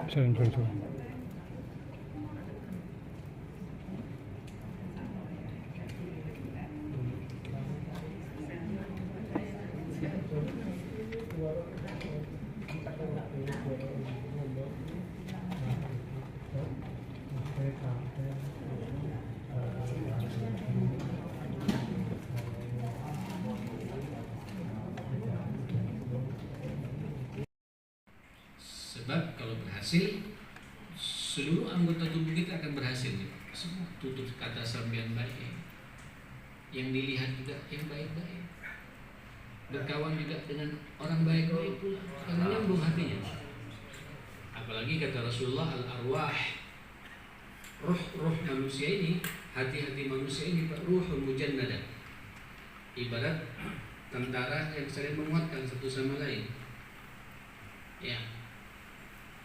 Sorry. Sebab kalau berhasil, seluruh anggota tubuh kita akan berhasil. Semua tutur kata sampean baik, yang dilihat juga yang baik-baik, berkawan juga dengan orang baik-baik pula, karena nyambung hatinya. Apalagi kata Rasulullah, al-arwah, roh manusia ini, hati-hati manusia ini ruhun mujannadah, ibarat tentara yang saling menguatkan satu sama lain. Ya,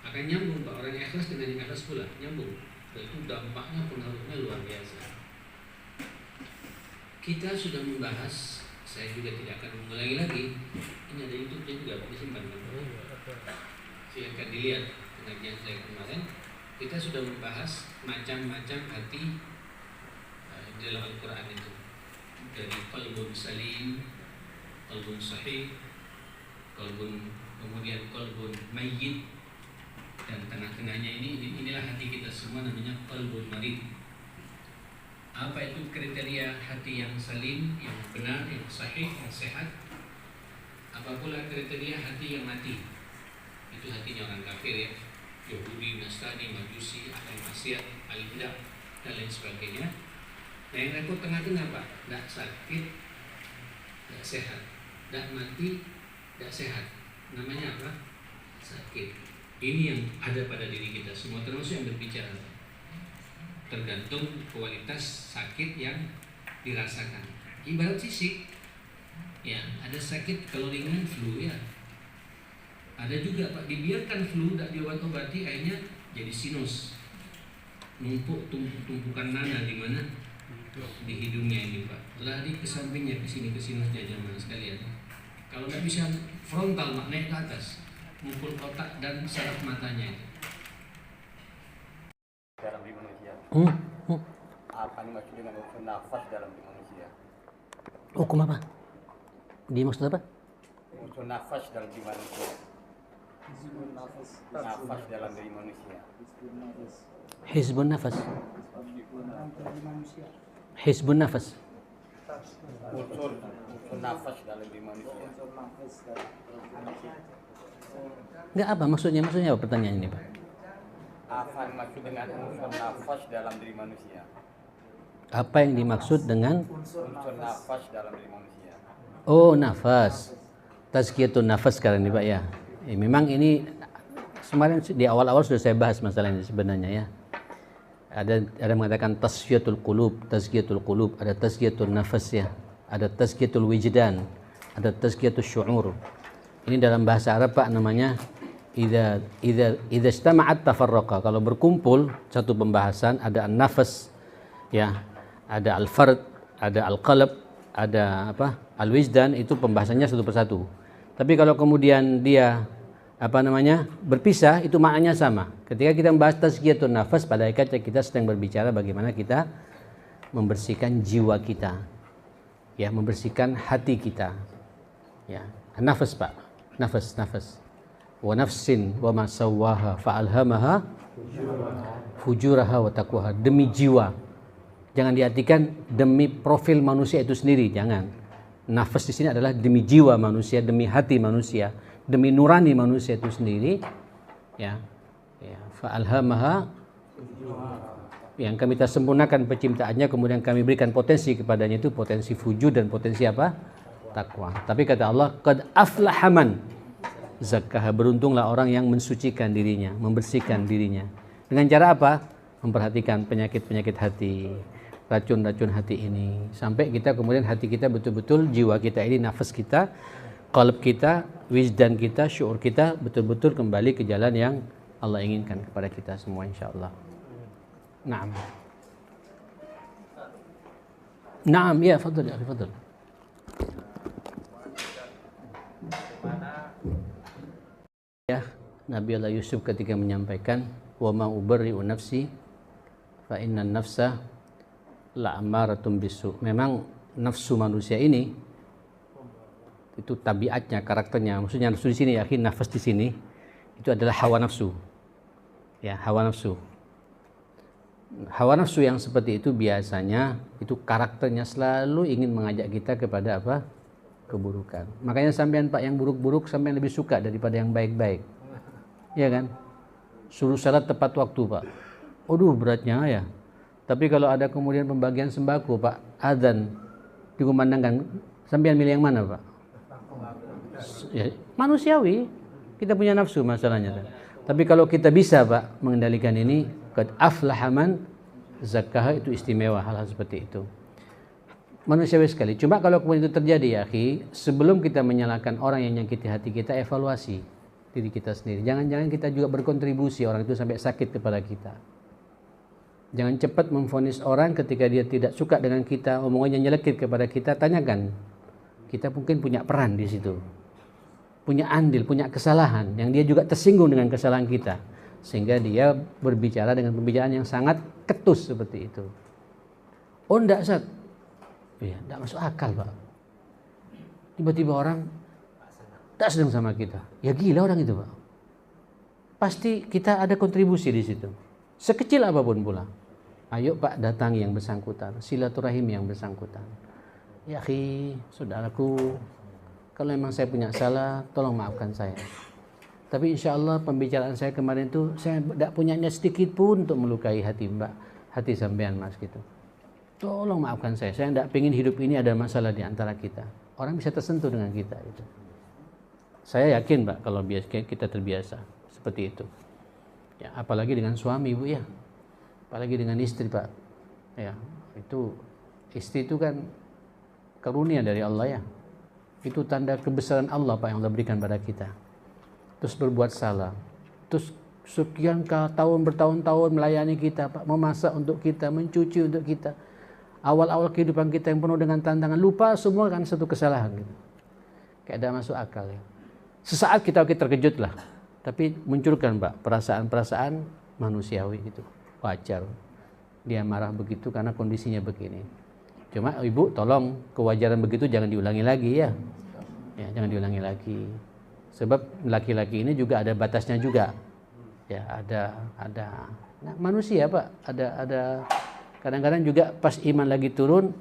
akan nyambung Pak, orang yang ikhlas dengan yang ikhlas pula nyambung. Itu dampaknya, pengaruhnya luar biasa. Kita sudah membahas, saya juga tidak akan mengulangi lagi. Ini ada YouTube-nya juga, Pak, disimpan kan? Silahkan dilihat pengajian saya kemarin. Kita sudah membahas macam-macam hati di dalam Al-Quran itu, dari qalbun salim, qalbun sahih, kemudian qalbun mayyit, dan tengah-tengahnya inilah hati kita semua, namanya qalbun marid. Apa itu kriteria hati yang salim, yang benar, yang sahih, yang sehat? Apa pula kriteria hati yang mati? Itu hatinya orang kafir, ya, Yahudi, Nasrani, Majusi, ahli maksiat, ahli bidah, dan lain sebagainya. Nah, yang repot tengah-tengah, Pak, tidak sakit, tidak sehat, tidak mati, tidak sehat. Namanya apa? Sakit. Ini yang ada pada diri kita semua, termasuk yang berbicara. Tergantung kualitas sakit yang dirasakan. Ibarat sisik, ya, ada sakit kalau ringan flu, ya. Ada juga, Pak, dibiarkan flu, tidak diobat-obati, akhirnya jadi sinus, numpuk tumpukan nanah di mana? Di hidungnya ini, Pak. Lari ke sampingnya, ke sini, ke sinusnya, jamaah sekalian. Kalau nggak bisa frontal, Pak, naik ke atas, mukul kotak dan saraf matanya. Dalam diri manusia. Apa yang maksud dengan unsur nafas dalam diri manusia? Hukum apa? Dia maksud apa? Unsur nafas dalam diri manusia. Nafas dalam diri manusia. Hizbun nafas. Hizbun nafas. Unsur nafas dalam diri manusia. Enggak, apa maksudnya? Maksudnya apa pertanyaan ini, Pak? Apa yang maksud dengan unsur nafas dalam diri manusia? Apa yang dimaksud dengan Unsur nafas dalam diri manusia. oh, nafas. Tazkiyatun nafas sekarang ini, Pak, ya. Memang ini kemarin di awal-awal sudah saya bahas masalah ini sebenarnya, ya. Ada mengatakan tazkiyatul qulub, ada tazkiyatun nafas, ya. Ada tazkiyatul wijdan, ada tazkiyatul syu'ur. Ini dalam bahasa Arab, Pak, namanya idza istama'at tafarraqa. Kalau berkumpul satu pembahasan, ada an-nafas, ya, ada al-fard, ada al-qalb, ada apa? Al-wijdan, itu pembahasannya satu persatu. Tapi kalau kemudian dia berpisah, itu maknanya sama. Ketika kita membahas tazkiyatun nafas, pada hakikatnya kita sedang berbicara bagaimana kita membersihkan jiwa kita, ya, membersihkan hati kita, ya. Nafas, Pak, nafas. Wa nafsin wa ma sawwaha fa alhamaha fujuraha wa taqwaha. Demi jiwa. Jangan diartikan demi profil manusia itu sendiri, jangan. Nafas di sini adalah demi jiwa manusia, demi hati manusia, demi nurani manusia itu sendiri, ya. Fa alhamaha, yang kami kita sempurnakan penciptaannya, kemudian kami berikan potensi kepadanya, itu potensi fujur dan potensi apa? Takwa. Tapi kata Allah, qad aflaha man zakkaha, beruntunglah orang yang mensucikan dirinya, membersihkan dirinya. Dengan cara apa? Memperhatikan penyakit-penyakit hati, racun-racun hati ini, sampai kita kemudian hati kita betul-betul, jiwa kita ini, nafas kita, qalb kita, wijdan kita, syuur kita betul-betul kembali ke jalan yang Allah inginkan kepada kita semua, insyaallah. Naam. Naam, ya, fadhal ya, fadhal. Ya, Nabi Allah Yusuf ketika menyampaikan wa ma ubarri'u nafsi fa innan nafsa la'amaratun bisu. Memang nafsu manusia ini itu tabiatnya, karakternya. Maksudnya nafsu di sini ya, nafas di sini itu adalah hawa nafsu. Ya, hawa nafsu. Hawa nafsu yang seperti itu biasanya itu karakternya selalu ingin mengajak kita kepada apa? Keburukan. Makanya sampean Pak yang buruk-buruk sampean lebih suka daripada yang baik-baik. Ya kan? Suruh salat tepat waktu, Pak. Aduh, beratnya ya. Tapi kalau ada kemudian pembagian sembako, Pak, adzan dikumandangkan, sampean milih yang mana, Pak? Ya, manusiawi. Kita punya nafsu masalahnya. Tapi kalau kita bisa, Pak, mengendalikan ini, qad aflaha man zakkaha, itu istimewa hal-hal seperti itu. Manusiawi sekali. Cuma kalau kemudian itu terjadi ya, akhi, sebelum kita menyalahkan orang yang menyakiti hati kita, evaluasi diri kita sendiri. Jangan-jangan kita juga berkontribusi orang itu sampai sakit kepada kita. Jangan cepat memvonis orang ketika dia tidak suka dengan kita, omongannya nyelekit kepada kita. Tanyakan, kita mungkin punya peran di situ, punya andil, punya kesalahan yang dia juga tersinggung dengan kesalahan kita, sehingga dia berbicara dengan pembicaraan yang sangat ketus seperti itu. Oh enggak, Ustaz. Ya, enggak masuk akal, Pak. Tiba-tiba orang tak sedang sama kita. Ya gila orang itu, Pak. Pasti kita ada kontribusi di situ. Sekecil apapun pula. Ayo Pak, datangi yang bersangkutan, silaturahim yang bersangkutan. Ya akhi, saudaraku, kalau memang saya punya salah, tolong maafkan saya. Tapi insya Allah pembicaraan saya kemarin itu, saya tidak punya niat sedikit pun untuk melukai hati Mbak, hati sampean Mas gitu. Tolong maafkan saya tidak pengen hidup ini ada masalah di antara kita. Orang bisa tersentuh dengan kita itu. Saya yakin Mbak kalau kita terbiasa seperti itu. Ya, apalagi dengan suami Bu ya. Apalagi dengan istri Pak. Ya, itu istri itu kan karunia dari Allah ya. Itu tanda kebesaran Allah Pak yang Allah berikan pada kita. Terus berbuat salah. Terus sekian tahun bertahun-tahun melayani kita Pak, memasak untuk kita, mencuci untuk kita. Awal-awal kehidupan kita yang penuh dengan tantangan, lupa semua kan satu kesalahan gitu. Kayak ada masuk akal ya. Sesaat kita terkejut lah. Tapi munculkan Pak perasaan-perasaan manusiawi gitu. Wajar. Dia marah begitu karena kondisinya begini. Cuma Ibu tolong kewajaran begitu jangan diulangi lagi ya. Ya, jangan diulangi lagi. Sebab laki-laki ini juga ada batasnya juga. Ya, ada nah, manusia Pak, ada kadang-kadang juga pas iman lagi turun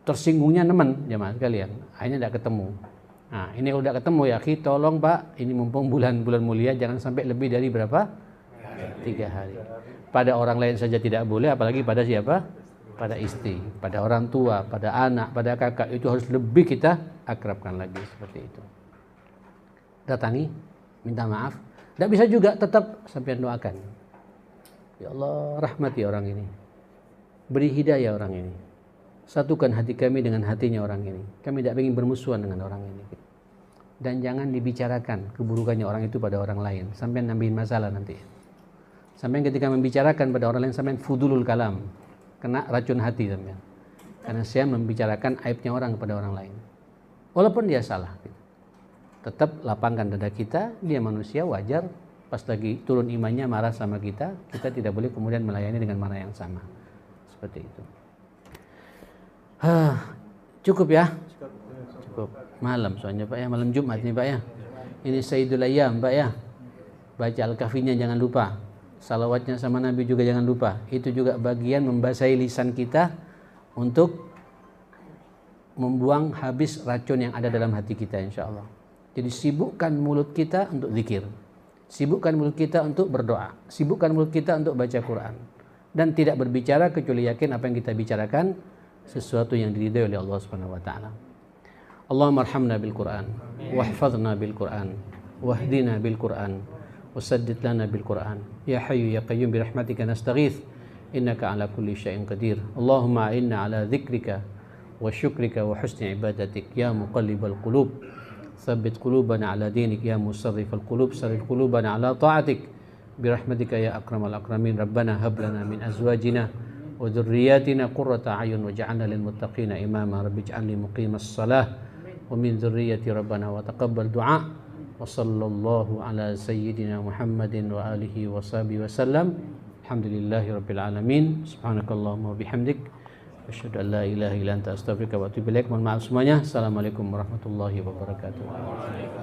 tersinggungnya nemen jemaah sekalian. Akhirnya tidak ketemu. Nah, ini kalau tidak ketemu ya, tolong Pak, ini mumpung bulan-bulan mulia jangan sampai lebih dari berapa? 3 hari. Pada orang lain saja tidak boleh, apalagi pada siapa? Pada istri, pada orang tua, pada anak, pada kakak, itu harus lebih kita akrabkan lagi seperti itu. Datangi, minta maaf. Tidak bisa juga tetap sampai doakan. Ya Allah, rahmati orang ini. Beri hidayah orang ini. Satukan hati kami dengan hatinya orang ini. Kami tidak ingin bermusuhan dengan orang ini. Dan jangan dibicarakan keburukannya orang itu pada orang lain. Sampai nambahin masalah nanti. Sampai ketika membicarakan pada orang lain, sampai fudulul kalam. Kena racun hati sampai. Karena saya membicarakan aibnya orang kepada orang lain. Walaupun dia salah. Tetap lapangkan dada kita. Dia manusia, wajar. Pas lagi turun imannya marah sama kita. Kita tidak boleh kemudian melayani dengan marah yang sama. Seperti itu. Cukup ya? Cukup. Malam soalnya Pak ya, malam Jumat nih Pak ya. Ini Sayyidul Ayyam Pak ya. Baca Al-Kahfinya jangan lupa. Salawatnya sama Nabi juga jangan lupa. Itu juga bagian membasahi lisan kita untuk membuang habis racun yang ada dalam hati kita insya Allah. Jadi sibukkan mulut kita untuk zikir. Sibukkan mulut kita untuk berdoa. Sibukkan mulut kita untuk baca Quran. Dan tidak berbicara kecuali yakin apa yang kita bicarakan sesuatu yang diridhai oleh Allah Subhanahu wa taala. Allahumma arhamna bil Quran, wahfazna bil Quran, wahdina bil Quran, wasaddid lana bil Quran. Ya Hayyu ya Qayyum bi rahmatika nastaghits, innaka ala kulli syai'in qadir. Allahumma a'inna ala dzikrika wa syukrika wa husni ibadatik ya muqallibal qulub. Tsabbit qulubana ala dinik ya musarrifal qulub, sarrif qulubana ala ta'atik. Birahmatika ya akramal akramin. Rabbana hab lana min azwajina wa dzurriyyatina qurrata a'yun waj'alna lil muttaqina imama. Rabbi ij'alni muqimas shalah wa min dzurriyyati rabbana wa taqabbal du'a wa Wa sallallahu ala sayyidina Muhammadin wa alihi wa sahbihi wasallam. Alhamdulillahi rabbil alamin. Subhanakallahumma wa bihamdik asyhadu an la ilaha illa anta astaghfiruka wa atubu ilaik. Mohon maaf semuanya. Assalamualaikum warahmatullahi wabarakatuh.